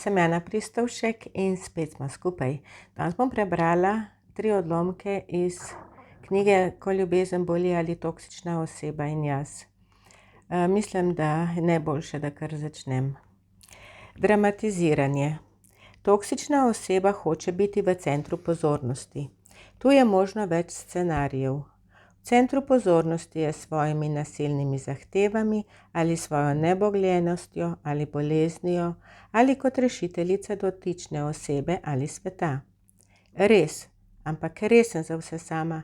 sem Jana Pristovšek in spet smo skupaj. Danes bom prebrala 3 odlomke iz knjige Ko ljubezen boli ali toksična oseba in jaz. Mislim, da je najboljše, da kar začnem. Dramatiziranje. Toksična oseba hoče biti v centru pozornosti. Tu je možno več scenarijev. V centru pozornosti je s svojimi nasilnimi zahtevami ali svojo nebogljenostjo ali boleznijo ali kot rešiteljica dotične osebe ali sveta. Res, ampak res sem za vse sama.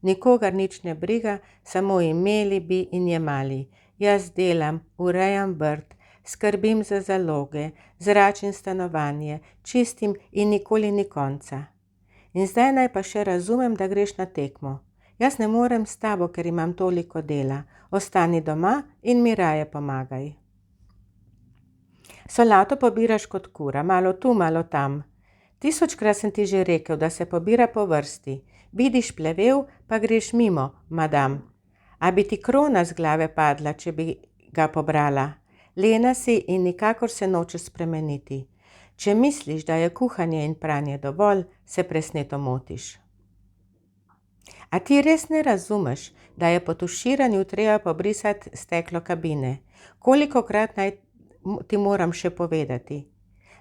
Nikogar nič ne briga, samo imeli bi in jemali. Jaz delam, urejam vrt, skrbim za zaloge, zračim stanovanje, čistim in nikoli ni konca. In zdaj naj pa še razumem, da greš na tekmo. Jaz ne morem s tabo, ker imam toliko dela. Ostani doma in mi raje pomagaj. Solato pobiraš kot kura, malo tu, malo tam. 1000-krat sem ti že rekel, da se pobira po vrsti. Vidiš plevel, pa greš mimo, madam. A bi ti krona z glave padla, če bi ga pobrala? Lena si in nikakor se nočeš spremeniti. Če misliš, da je kuhanje in pranje dovolj, se presneto motiš. A ti res ne razumeš, da je po tuširanju treba pobrisati steklo kabine? Kolikokrat naj ti moram še povedati?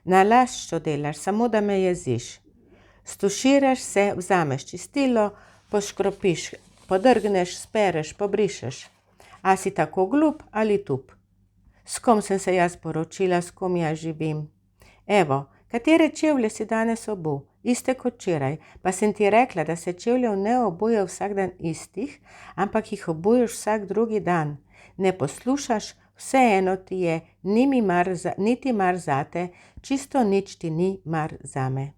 Nalašč to delaš, samo da me jeziš. Stuširaš se, vzameš čistilo, poškropiš, podrgneš, spereš, pobrišeš. A si tako glup ali tup? S kom sem se jaz poročila, s kom jaz živim? Evo, katere čevlje si danes obul? Iste kot včeraj, pa sem ti rekla, da se čevljev ne obuje vsak dan istih, ampak jih obuješ vsak drugi dan. Ne poslušaš, vseeno ti je, niti mar zate, čisto nič ti ni mar zame.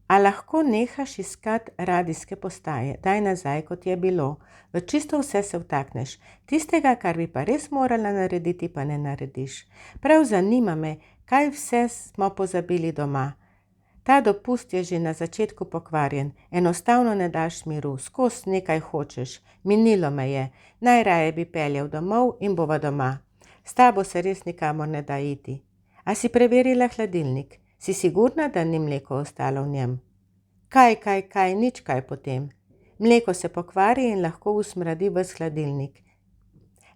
A lahko nehaš iskati radijske postaje, daj nazaj, kot je bilo. V čisto vse se vtakneš. Tistega, kar bi pa res morala narediti, pa ne narediš. Prav zanima me, kaj vse smo pozabili doma. Ta dopust je že na začetku pokvarjen. Enostavno ne daš miru, skozi nekaj hočeš. Minilo me je. Najraje bi peljal domov in bova doma. S tabo se res nikamor ne da iti. A si preverila hladilnik? Si sigurna, da ni mleko ostalo v njem? Kaj, nič kaj potem. Mleko se pokvari in lahko usmradi ves hladilnik.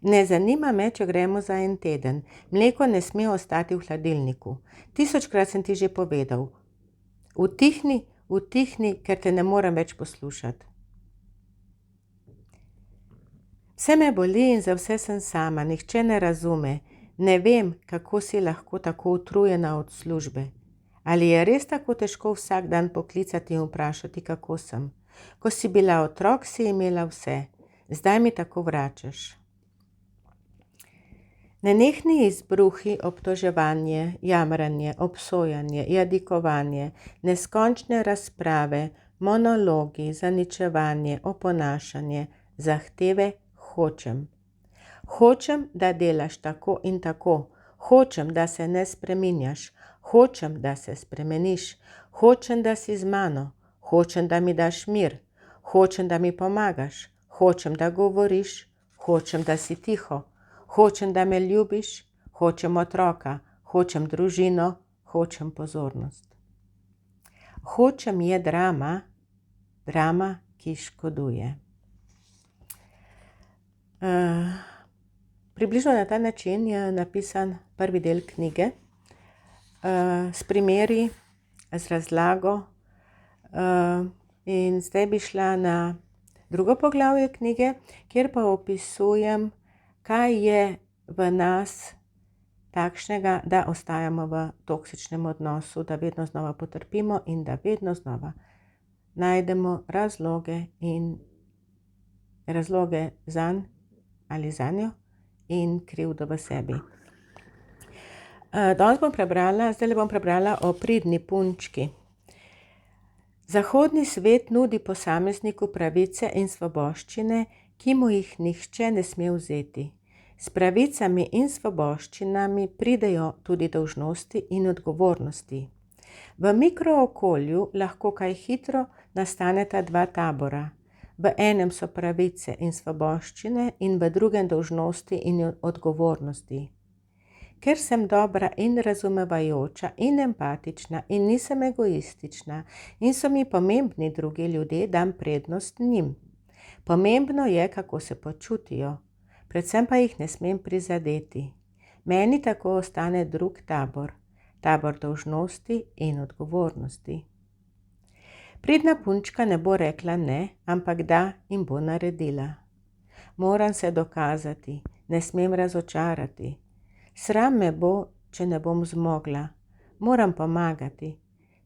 Ne zanima me, če gremo za en teden. Mleko ne sme ostati v hladilniku. 1000-krat sem ti že povedal. Utihni, ker te ne morem več poslušati. Vse me boli in za vse sem sama, nihče ne razume. Ne vem, kako si lahko tako utrujena od službe. Ali je res tako težko vsak dan poklicati in vprašati, kako sem? Ko si bila otrok, si imela vse. Zdaj mi tako vračaš. Nenehni izbruhi, obtoževanje, jamranje, obsojanje, jadikovanje, neskončne razprave, monologi, zaničevanje, oponašanje, zahteve, hočem. Hočem, da delaš tako in tako. Hočem, da se ne spreminjaš. Hočem, da se spremeniš. Hočem, da si z mano. Hočem, da mi daš mir. Hočem, da mi pomagaš. Hočem, da govoriš. Hočem, da si tiho. Hočem, da me ljubiš. Hočem otroka. Hočem družino. Hočem pozornost. Hočem je drama, ki škoduje. Približno na ta način je napisan prvi del knjige, s primeri, z razlago, in zdaj bi šla na drugo poglavje knjige, kjer pa opisujem, kaj je v nas takšnega, da ostajamo v toksičnem odnosu, da vedno znova potrpimo in da vedno znova najdemo razloge zanj ali zanjo in krivdo v sebi. Zdaj bom prebrala o pridni punčki. Zahodni svet nudi posamezniku pravice in svoboščine, ki mu jih nihče ne sme vzeti. S pravicami in svoboščinami pridejo tudi dolžnosti in odgovornosti. V mikrookolju lahko kaj hitro nastaneta 2 tabora. V enem so pravice in svoboščine in v drugem dolžnosti in odgovornosti. Ker sem dobra in razumevajoča in empatična in nisem egoistična in so mi pomembni drugi ljudje, dam prednost njim. Pomembno je, kako se počutijo, predvsem pa jih ne smem prizadeti. Meni tako ostane drug tabor, tabor dolžnosti in odgovornosti. Pridna punčka ne bo rekla ne, ampak da in bo naredila. Moram se dokazati, ne smem razočarati. Sram me bo, če ne bom zmogla. Moram pomagati.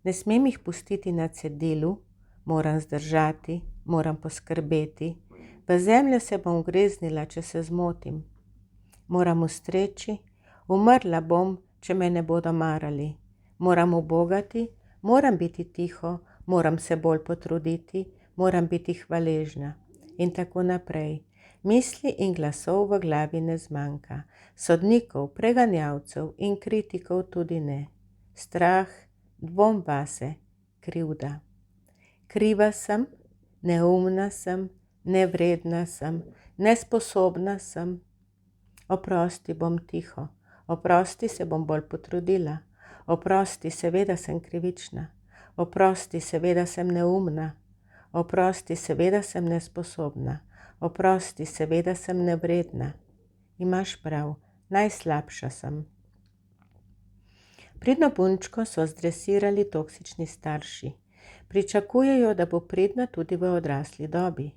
Ne smem jih pustiti na cedilu, moram zdržati, moram poskrbeti. V zemljo se bom greznila, če se zmotim. Moram ustreči, umrla bom, če me ne bodo marali. Moram ubogati, moram biti tiho, moram se bolj potruditi, moram biti hvaležna. In tako naprej. Misli in glasov v glavi ne zmanjka. Sodnikov, preganjavcev in kritikov tudi ne. Strah, dvom vase, krivda. Kriva sem, neumna sem, nevredna sem, nesposobna sem. Oprosti, bom tiho. Oprosti, se bom bolj potrudila. Oprosti, seveda sem krivična. Oprosti, seveda sem neumna. Oprosti, seveda sem nesposobna. Oprosti, seveda sem nevredna. Imaš prav, najslabša sem. Pridno punčko so zdresirali toksični starši. Pričakujejo, da bo pridna tudi v odrasli dobi.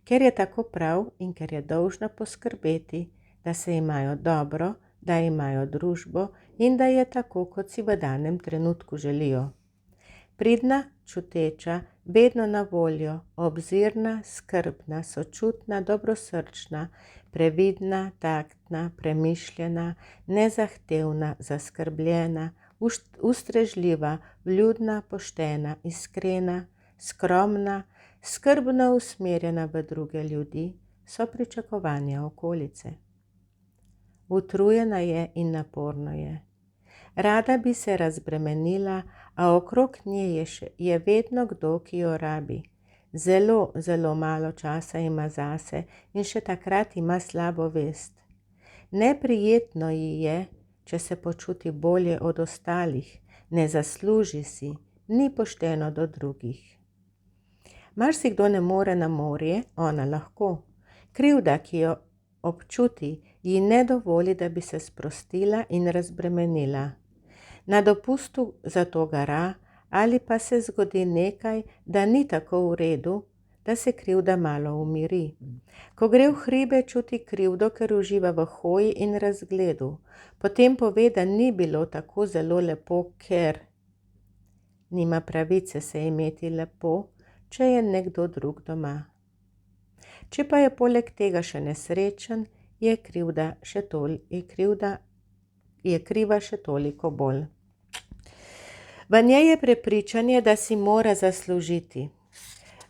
Ker je tako prav in ker je dolžna poskrbeti, da se imajo dobro, da imajo družbo in da je tako, kot si v danem trenutku želijo. Pridna, čuteča, vedno na voljo, obzirna, skrbna, sočutna, dobrosrčna, previdna, taktna, premišljena, nezahtevna, zaskrbljena, ustrežljiva, vljudna, poštena, iskrena, skromna, skrbno usmerjena v druge ljudi, so pričakovanja okolice. Utrujena je in naporno je. Rada bi se razbremenila, a okrog nje je vedno kdo, ki jo rabi. Zelo, zelo malo časa ima zase in še takrat ima slabo vest. Neprijetno ji je, če se počuti bolje od ostalih, ne zasluži si, ni pošteno do drugih. Marsikdo ne more na morje, ona lahko. Krivda, ki jo občuti, ji ne dovoli, da bi se sprostila in razbremenila. Na dopustu zato gara ali pa se zgodi nekaj, da ni tako v redu, da se krivda malo umiri. Ko gre v hribe, čuti krivdo, ker uživa v hoji in razgledu. Potem pove, da ni bilo tako zelo lepo, ker nima pravice se imeti lepo, če je nekdo drug doma. Če pa je poleg tega še nesrečen, je kriva še toliko bolj. V njej je prepričanje, da si mora zaslužiti.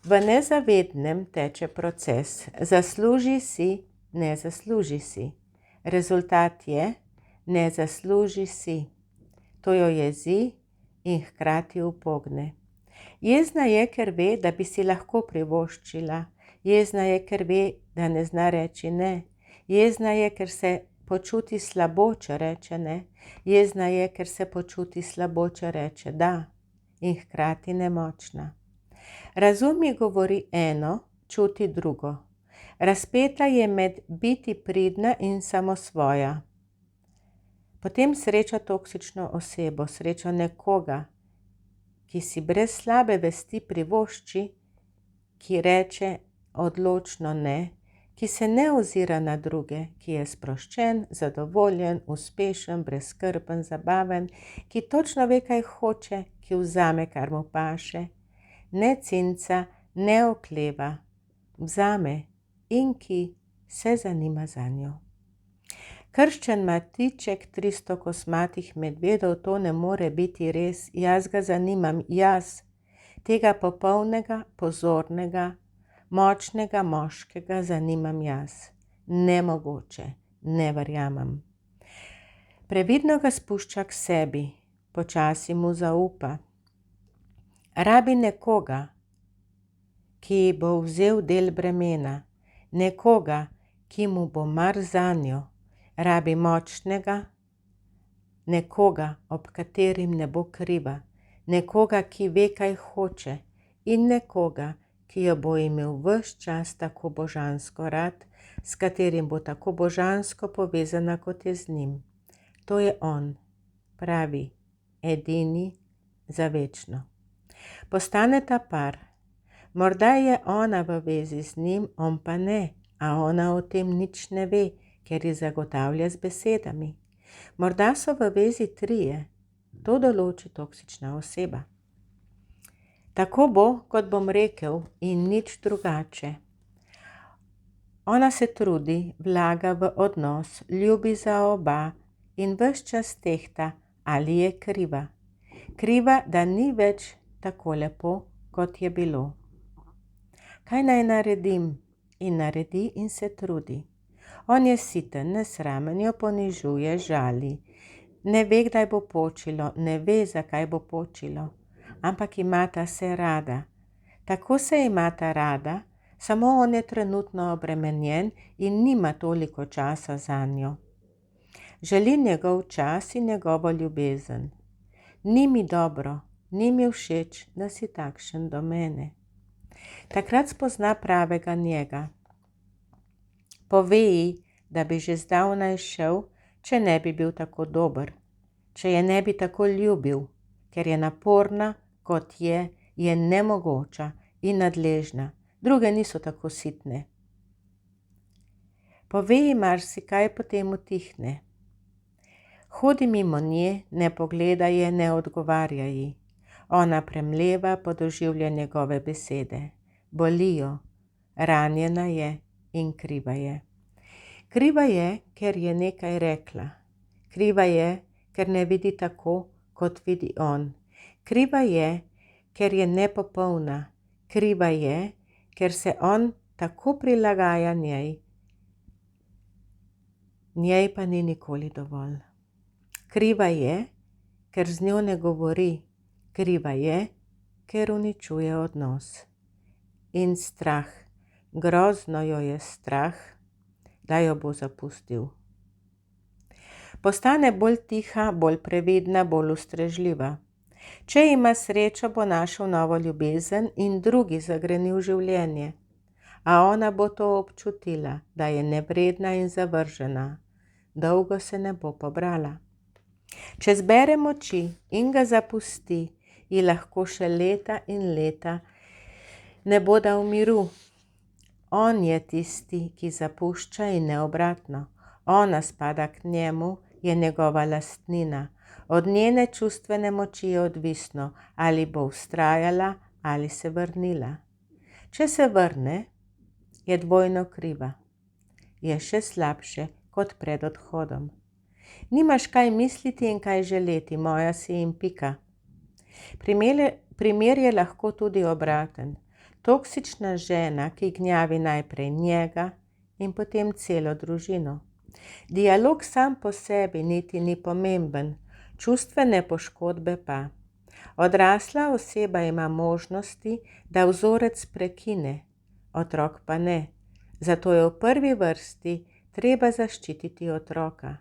V nezavednem teče proces. Zasluži si, ne zasluži si. Rezultat je, ne zasluži si. To jo jezi in hkrati upogne. Jezna je, ker ve, da bi si lahko privoščila. Jezna je, ker ve, da ne zna reči ne. Jezna je, ker se počuti slabo, če reče ne. Jezna je, ker se počuti slabo, če reče da. In hkrati nemočna. Razum ji govori eno, čuti drugo. Razpeta je med biti pridna in samosvoja. Potem sreča toksično osebo, sreča nekoga, ki si brez slabe vesti privošči, ki reče odločno ne, ki se ne ozira na druge, ki je sproščen, zadovoljen, uspešen, brezskrben, zabaven, ki točno ve, kaj hoče, ki vzame, kar mu paše, ne cinca, ne okleva, vzame in ki se zanima zanjo. Krščen Matiček 300 kosmatih medvedov, to ne more biti res, jaz ga zanimam, jaz, tega popolnega, pozornega, močnega moškega zanimam jaz. Nemogoče, ne verjamem. Previdno ga spušča k sebi, počasi mu zaupa. Rabi nekoga, ki bo vzel del bremena, nekoga, ki mu bo mar zanjo. Rabi močnega, nekoga, ob katerim ne bo kriva, nekoga, ki ve, kaj hoče, in nekoga, ki jo bo imel ves čas tako božansko rad, s katerim bo tako božansko povezana, kot je z njim. To je on, pravi, edini, za večno. Postaneta par. Morda je ona v vezi z njim, on pa ne, a ona o tem nič ne ve, ker ji zagotavlja z besedami. Morda so v vezi trije, to določi toksična oseba. Tako bo, kot bom rekel, in nič drugače. Ona se trudi, vlaga v odnos, ljubi za oba in ves čas tehta, ali je kriva. Kriva, da ni več tako lepo, kot je bilo. Kaj naj naredim? In naredi in se trudi. On je siten, nesramen, jo ponižuje, žali. Ne ve, kdaj bo počilo, ne ve, zakaj bo počilo, ampak imata se rada. Tako se imata rada, samo on je trenutno obremenjen in nima toliko časa zanjo. Želi njegov čas in njegovo ljubezen. Ni mi dobro, ni mi všeč, da si takšen do mene. Takrat spozna pravega njega. Pove ji, da bi že zdavnaj šel, če ne bi bil tako dober, če je ne bi tako ljubil, ker je naporna, kot je nemogoča in nadležna, druge niso tako sitne. Pove ji marsikaj, potem utihne. Hodi mimo nje, ne pogleda je, ne odgovarja ji. Ona premleva, podoživlja njegove besede. Bolijo, ranjena je in kriva je. Kriva je, ker je nekaj rekla. Kriva je, ker ne vidi tako, kot vidi on. Kriva je, ker je nepopolna. Kriva je, ker se on tako prilagaja njej. Njej pa ni nikoli dovolj. Kriva je, ker z njo ne govori. Kriva je, ker uničuje odnos. In strah, grozno jo je strah, da jo bo zapustil. Postane bolj tiha, bolj previdna, bolj ustrežljiva. Če ima srečo, bo našel novo ljubezen in drugi zagrenil življenje. A ona bo to občutila, da je nevredna in zavržena. Dolgo se ne bo pobrala. Če zbere moči in ga zapusti, ji lahko še leta in leta ne bo dal miru. On je tisti, ki zapušča in ne obratno. Ona spada k njemu, je njegova lastnina. Od njene čustvene moči je odvisno, ali bo vztrajala ali se vrnila. Če se vrne, je dvojno kriva. Je še slabše kot pred odhodom. Nimaš kaj misliti in kaj želeti, moja si in pika. Primer je lahko tudi obraten. Toksična žena, ki gnjavi najprej njega in potem celo družino. Dialog sam po sebi niti ni pomemben, čustvene poškodbe pa. Odrasla oseba ima možnosti, da vzorec prekine, otrok pa ne. Zato je v prvi vrsti treba zaščititi otroka.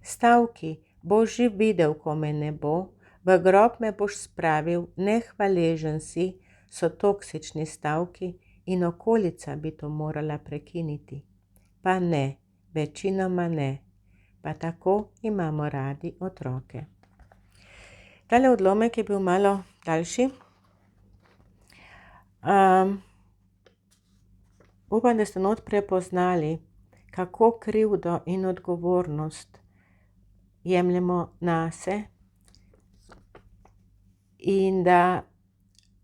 Stavki, boš že videl, ko me ne bo, v grob me boš spravil, nehvaležen si, so toksični stavki in okolica bi to morala prekiniti. Pa ne, večinoma ne, pa tako imamo radi otroke. Tale odlomek je bil malo daljši. Upam, da ste not prepoznali, kako krivdo in odgovornost jemljemo nase in da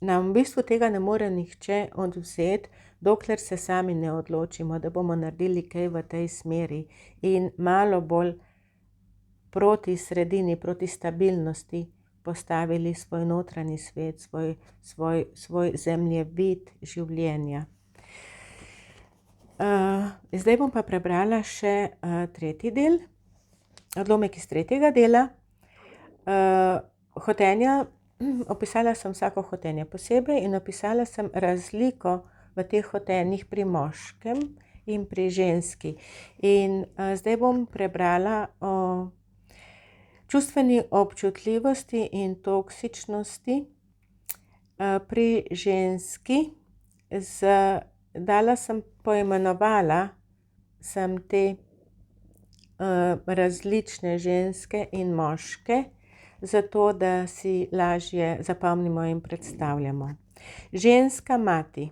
nam v bistvu tega ne more nihče odvzeti, dokler se sami ne odločimo, da bomo naredili kaj v tej smeri in malo bolj proti sredini, proti stabilnosti postavili svoj notranji svet, svoj zemljevid življenja. Zdaj bom pa prebrala še tretji del, odlomek iz tretjega dela. Hotenja, opisala sem vsako hotenje posebej in opisala sem razliko v teh hotenjih pri moškem in pri ženski. In zdaj bom prebrala o čustveni občutljivosti in toksičnosti pri ženski. Poimenovala sem te različne ženske in moške, zato da si lažje zapomnimo in predstavljamo. Ženska mati.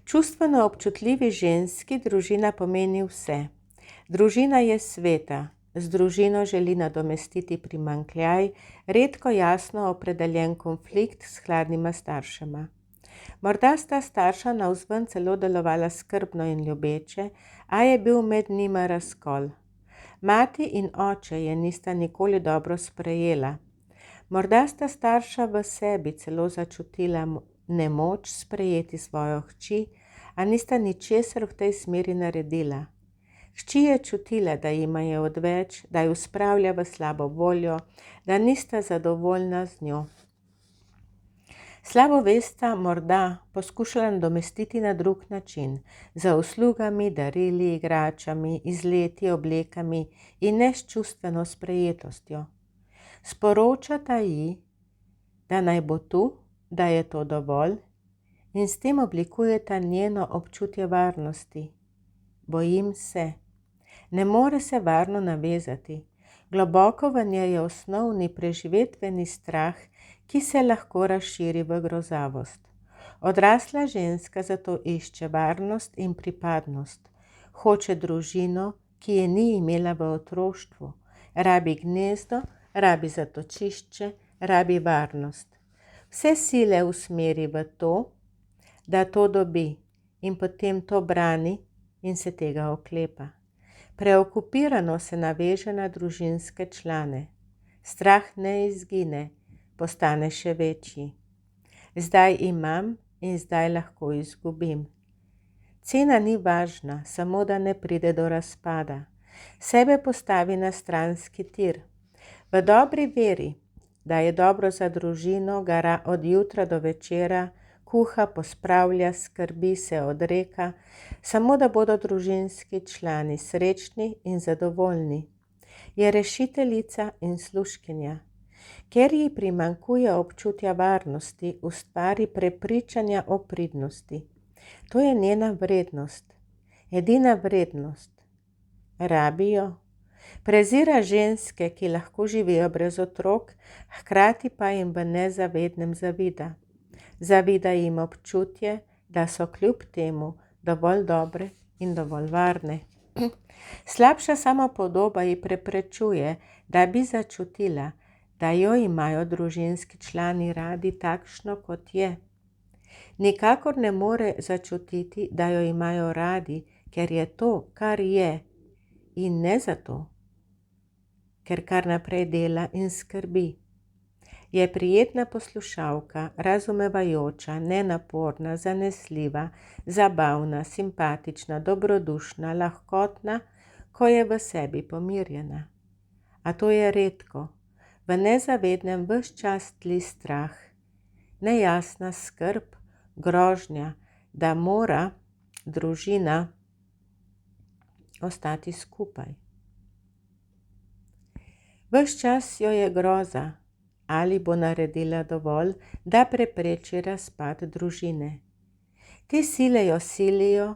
Čustveno občutljivi ženski družina pomeni vse. Družina je sveta, z družino želi nadomestiti primanjkljaj, redko jasno opredeljen konflikt s hladnima staršema. Morda sta starša navzven celo delovala skrbno in ljubeče, a je bil med njima razkol. Mati in oče je nista nikoli dobro sprejela. Morda sta starša v sebi celo začutila nemoč sprejeti svojo hči, a nista ničesar v tej smeri naredila. Hči je čutila, da jima je odveč, da ju spravlja v slabo voljo, da nista zadovoljna z njo. Slabo vest sta morda poskušala nadomestiti na drug način, z uslugami, darili, igračami, izleti, oblekami in ne s čustveno sprejetostjo. Sporočata ji, da naj bo tu, da je to dovolj, in s tem oblikujeta njeno občutje varnosti. Bojim se. Ne more se varno navezati. Globoko v njej je osnovni preživetveni strah, ki se lahko razširi v grozavost. Odrasla ženska zato išče varnost in pripadnost. Hoče družino, ki je ni imela v otroštvu. Rabi gnezdo, rabi zatočišče, rabi varnost. Vse sile usmeri v to, da to dobi, in potem to brani in se tega oklepa. Preokupirano se naveže na družinske člane. Strah ne izgine, postane še večji. Zdaj imam in zdaj lahko izgubim. Cena ni važna, samo da ne pride do razpada. Sebe postavi na stranski tir. V dobri veri, da je dobro za družino, gara od jutra do večera, kuha, pospravlja, skrbi, se odreka, samo da bodo družinski člani srečni in zadovoljni. Je rešiteljica in služkinja. Ker ji primanjkuje občutja varnosti, ustvari prepričanja o pridnosti. To je njena vrednost, edina vrednost. Rabi jo. Prezira ženske, ki lahko živijo brez otrok, hkrati pa jim v nezavednem zavida. Zavida jim občutje, da so kljub temu dovolj dobre in dovolj varne. Slabša samopodoba ji preprečuje, da bi začutila, da jo imajo družinski člani radi takšno, kot je. Nikakor ne more začutiti, da jo imajo radi, ker je to, kar je, in ne zato, ker kar naprej dela in skrbi. Je prijetna poslušalka, razumevajoča, nenaporna, zanesljiva, zabavna, simpatična, dobrodušna, lahkotna, ko je v sebi pomirjena. A to je redko. V nezavednem ves čas tli strah, nejasna skrb, grožnja, da mora družina ostati skupaj. Ves čas jo je groza, ali bo naredila dovolj, da prepreči razpad družine. Te sile jo silijo,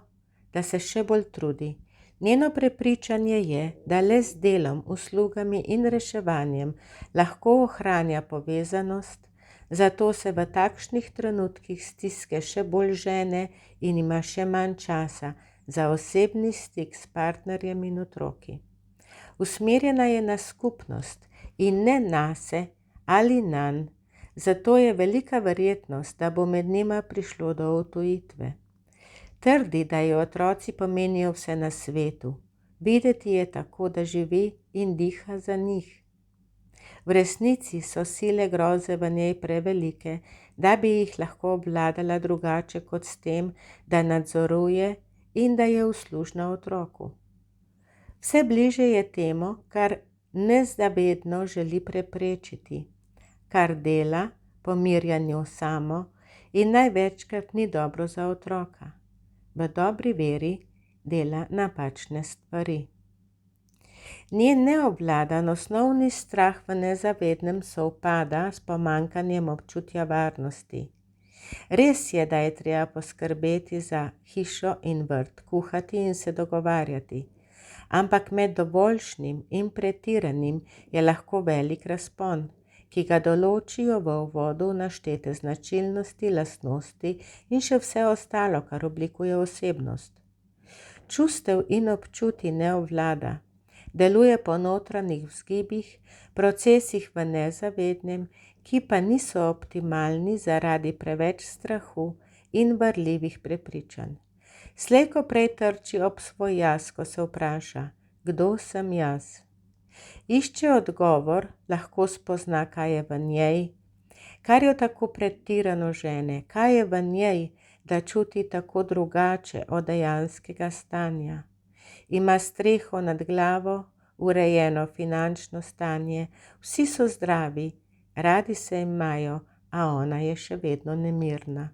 da se še bolj trudi. Njeno prepričanje je, da le z delom, uslugami in reševanjem lahko ohranja povezanost, zato se v takšnih trenutkih stiske še bolj žene in ima še manj časa za osebni stik s partnerjem in otroki. Usmerjena je na skupnost in ne nase ali nanj, zato je velika verjetnost, da bo med njima prišlo do odtujitve. Trdi, da ji otroci pomenijo vse na svetu. Videti je tako, da živi in diha za njih. V resnici so sile groze v njej prevelike, da bi jih lahko obvladala drugače kot s tem, da nadzoruje in da je uslužna otroku. Vse bliže je temu, kar nezavedno želi preprečiti, kar dela, pomirja njo samo in največkrat ni dobro za otroka. V dobri veri dela napačne stvari. Njen neobvladan osnovni strah v nezavednem sovpada s pomanjkanjem občutja varnosti. Res je, da je treba poskrbeti za hišo in vrt, kuhati in se dogovarjati, ampak med dovoljšnim in pretiranim je lahko velik razpon, ki ga določijo v uvodu naštete značilnosti, lastnosti in še vse ostalo, kar oblikuje osebnost. Čustev in občutij ne obvlada, deluje po notranjih vzgibih, procesih v nezavednem, ki pa niso optimalni zaradi preveč strahu in varljivih prepričanj. Slej ko prej trči ob svoj jaz, ko se vpraša, kdo sem jaz. Išče odgovor, lahko spozna, kaj je v njej, kar jo tako pretirano žene, kaj je v njej, da čuti tako drugače od dejanskega stanja. Ima streho nad glavo, urejeno finančno stanje, vsi so zdravi, radi se imajo, a ona je še vedno nemirna.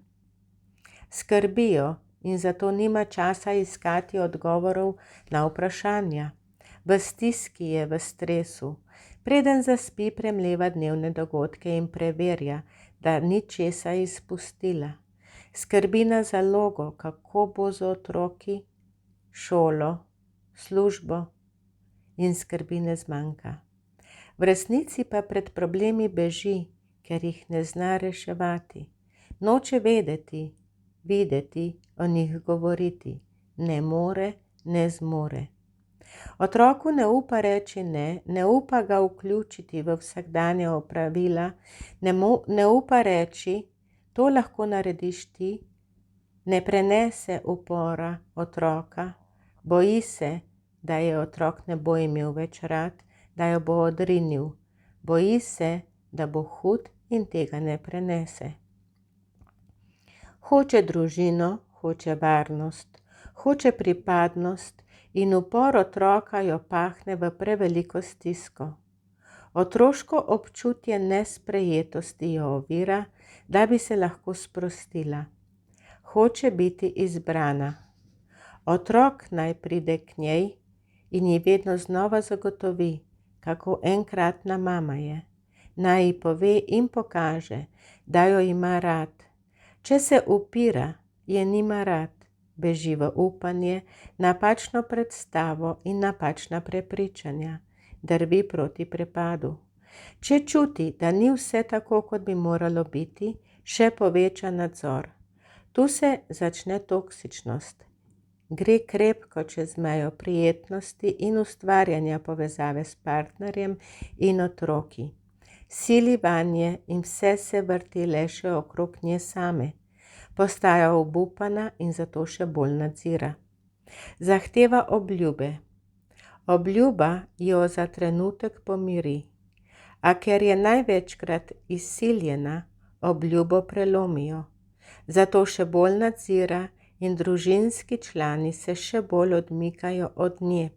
Skrbijo in zato nima časa iskati odgovorov na vprašanja. V stiski je, v stresu. Preden zaspi, premleva dnevne dogodke in preverja, da ni česa izpustila. Skrbi na zalogo, kako bo z otroki, šolo, službo in skrbi ne zmanjka. V resnici pa pred problemi beži, ker jih ne zna reševati. Noče vedeti, videti, o njih govoriti. Ne more, ne zmore. Otroku ne upa reči ne, ne upa ga vključiti v vsakdanja opravila, ne upa reči, to lahko narediš ti, ne prenese upora otroka, boji se, da je otrok ne bo imel več rad, da jo bo odrinil, boji se, da bo hud in tega ne prenese. Hoče družino, hoče varnost, hoče pripadnost in upor otroka jo pahne v preveliko stisko. Otroško občutje nesprejetosti jo ovira, da bi se lahko sprostila. Hoče biti izbrana. Otrok naj pride k njej in ji vedno znova zagotovi, kako enkratna mama je. Naj ji pove in pokaže, da jo ima rad. Če se upira, je nima rad, beži v upanje, napačno predstavo in napačna prepričanja, drvi proti prepadu. Če čuti, da ni vse tako, kot bi moralo biti, še poveča nadzor. Tu se začne toksičnost. Gre krepko čez mejo prijetnosti in ustvarjanja povezave s partnerjem in otroki. Sili vanje in vse se vrti le še okrog nje same. Postaja obupana in zato še bolj nadzira. Zahteva obljube. Obljuba jo za trenutek pomiri, a ker je največkrat izsiljena, obljubo prelomijo. Zato še bolj nadzira in družinski člani se še bolj odmikajo od nje.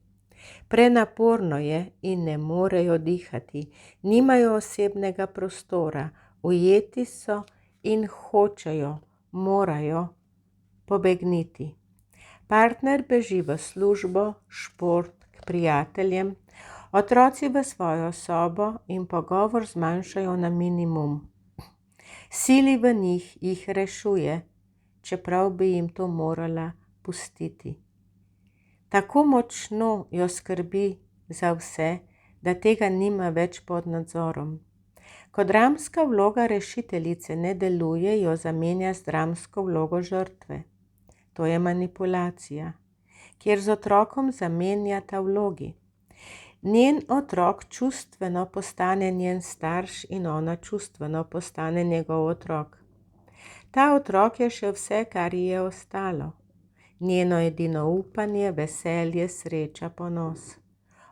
Prenaporno je in ne morejo dihati, nimajo osebnega prostora, ujeti so in hočejo, morajo pobegniti. Partner beži v službo, šport, k prijateljem, otroci v svojo sobo in pogovor zmanjšajo na minimum. Sili v njih, jih rešuje, čeprav bi jim to morala pustiti. Tako močno jo skrbi za vse, da tega nima več pod nadzorom. Ko dramska vloga rešiteljice ne deluje, jo zamenja z dramsko vlogo žrtve. To je manipulacija, kjer z otrokom zamenjata vlogi. Njen otrok čustveno postane njen starš in ona čustveno postane njegov otrok. Ta otrok je še vse, kar ji je ostalo. Njeno edino upanje, veselje, sreča, ponos.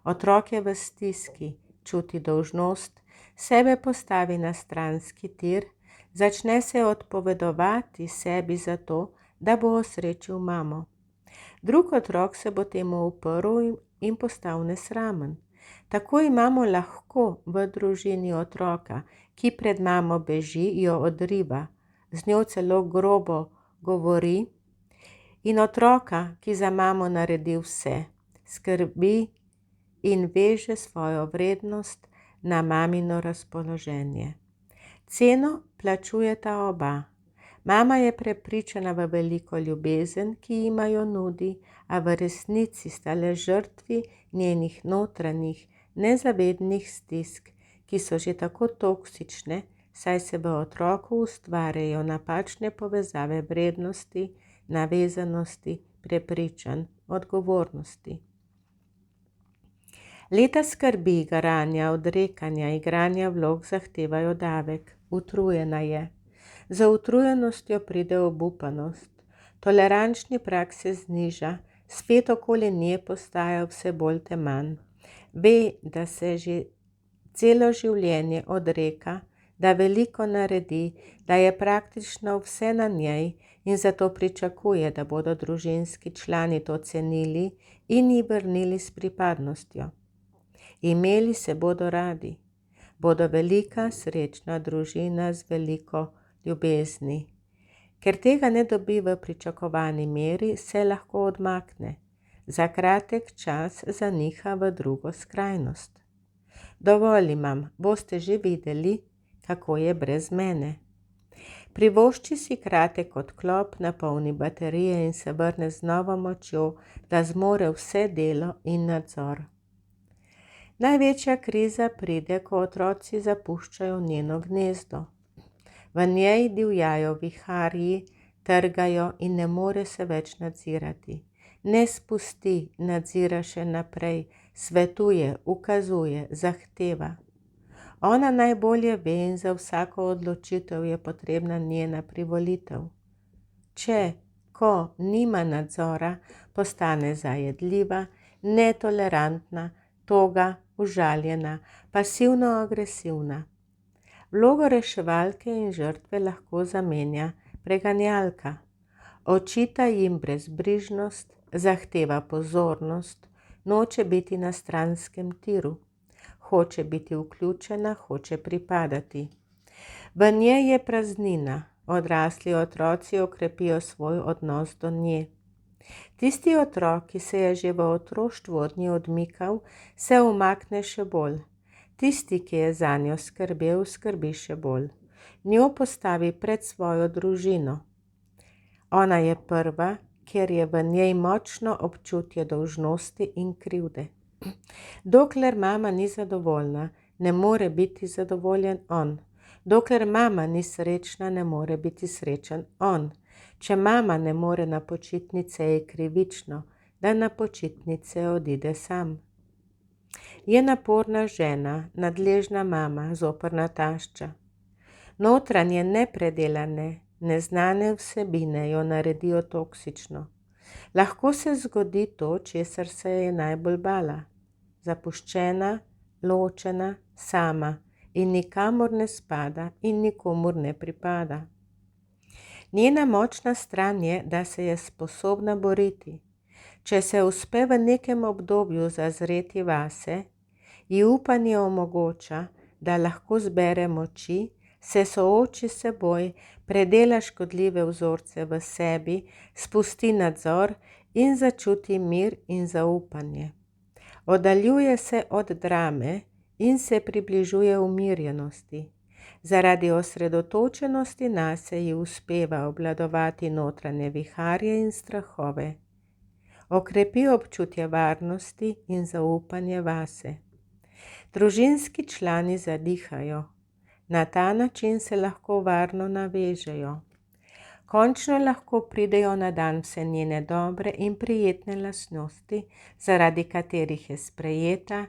Otrok je v stiski, čuti dolžnost, sebe postavi na stranski tir, začne se odpovedovati sebi za to, da bo osrečil mamo. Drug otrok se bo temu uprl in postal nesramen. Tako imamo lahko v družini otroka, ki pred mamo beži, jo odriva, z njo celo grobo govori, in otroka, ki za mamo naredi vse, skrbi in veže svojo vrednost na mamino razpoloženje. Ceno plačujeta oba. Mama je prepričana v veliko ljubezen, ki jima jo nudi, a v resnici sta le žrtvi njenih notranjih, nezavednih stisk, ki so že tako toksične, saj se v otroku ustvarjajo napačne povezave vrednosti, navezanosti, prepričanj, odgovornosti. Leta skrbi, garanja, odrekanja, igranja vlog zahtevajo davek. Utrujena je. Za utrujenostjo pride obupanost. Tolerančni prag se zniža, svet okoli nje postaja vse bolj teman. Ve, da se že celo življenje odreka, da veliko naredi, da je praktično vse na njej in zato pričakuje, da bodo družinski člani to cenili in ji vrnili s pripadnostjo. Imeli se bodo radi. Bodo velika, srečna družina z veliko ljubezni. Ker tega ne dobi v pričakovani meri, se lahko odmakne. Za kratek čas zaniha v drugo skrajnost. Dovolj imam, boste že videli, kako je brez mene. Privošči si kratek odklop, napolni baterije in se vrne z novo močjo, da zmore vse delo in nadzor. Največja kriza pride, ko otroci zapuščajo njeno gnezdo. V njej divjajo viharji, trgajo in ne more se več nadzirati. Ne spusti, nadzira še naprej, svetuje, ukazuje, zahteva. Ona najbolje ve in za vsako odločitev je potrebna njena privolitev. Če, ko nima nadzora, postane zajedljiva, netolerantna, toga, užaljena, pasivno-agresivna. Vlogo reševalke in žrtve lahko zamenja preganjalka. Očita jim brezbrižnost, zahteva pozornost, noče biti na stranskem tiru. Hoče biti vključena, hoče pripadati. V njej je praznina, odrasli otroci okrepijo svoj odnos do nje. Tisti otrok, ki se je že v otroštvu od nje odmikal, se umakne še bolj. Tisti, ki je zanjo skrbel, skrbi še bolj. Njo postavi pred svojo družino. Ona je prva, ker je v njej močno občutje dolžnosti in krivde. Dokler mama ni zadovoljna, ne more biti zadovoljen on. Dokler mama ni srečna, ne more biti srečen on. Če mama ne more na počitnice, je krivično, da na počitnice odide sam. Je naporna žena, nadležna mama, zoprna tašča. Notranje nepredelane, neznane vsebine jo naredijo toksično. Lahko se zgodi to, česar se je najbolj bala. Zapuščena, ločena, sama in nikamor ne spada in nikomur ne pripada. Njena močna stran je, da se je sposobna boriti. Če se uspe v nekem obdobju zazreti vase, ji upanje omogoča, da lahko zbere moči, se sooči s seboj, predela škodljive vzorce v sebi, spusti nadzor in začuti mir in zaupanje. Oddaljuje se od drame in se približuje umirjenosti. Zaradi osredotočenosti nase ji uspeva obvladovati notranje viharje in strahove. Okrepi občutje varnosti in zaupanje vase. Družinski člani zadihajo. Na ta način se lahko varno navežejo. Končno lahko pridejo na dan vse njene dobre in prijetne lastnosti, zaradi katerih je sprejeta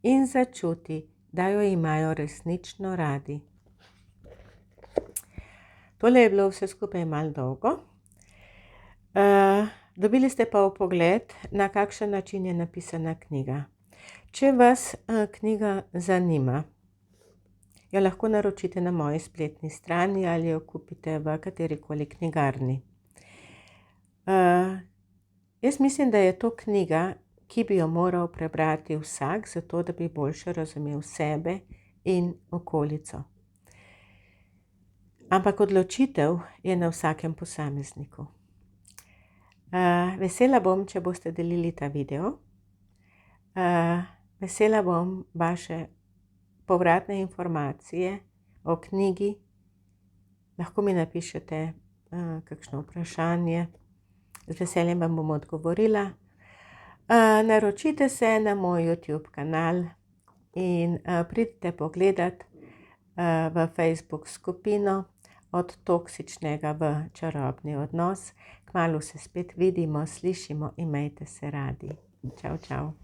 in začuti, da jo imajo resnično radi. Tole je bilo vse skupaj malo dolgo. Dobili ste pa vpogled, na kakšen način je napisana knjiga. Če vas knjiga zanima, jo lahko naročite na moji spletni strani ali jo kupite v katerikoli knjigarni. Jaz mislim, da je to knjiga, ki bi jo moral prebrati vsak, zato da bi boljše razumel sebe in okolico. Ampak odločitev je na vsakem posamezniku. Vesela bom, če boste delili ta video. Vesela bom vaše povratne informacije o knjigi. Lahko mi napišete kakšno vprašanje. Z veseljem vam bom odgovorila. Naročite se na moj YouTube kanal in pridite pogledat v Facebook skupino Od toksičnega v čarobni odnos. Kmalu se spet vidimo, slišimo, imejte se radi. Čau, čau.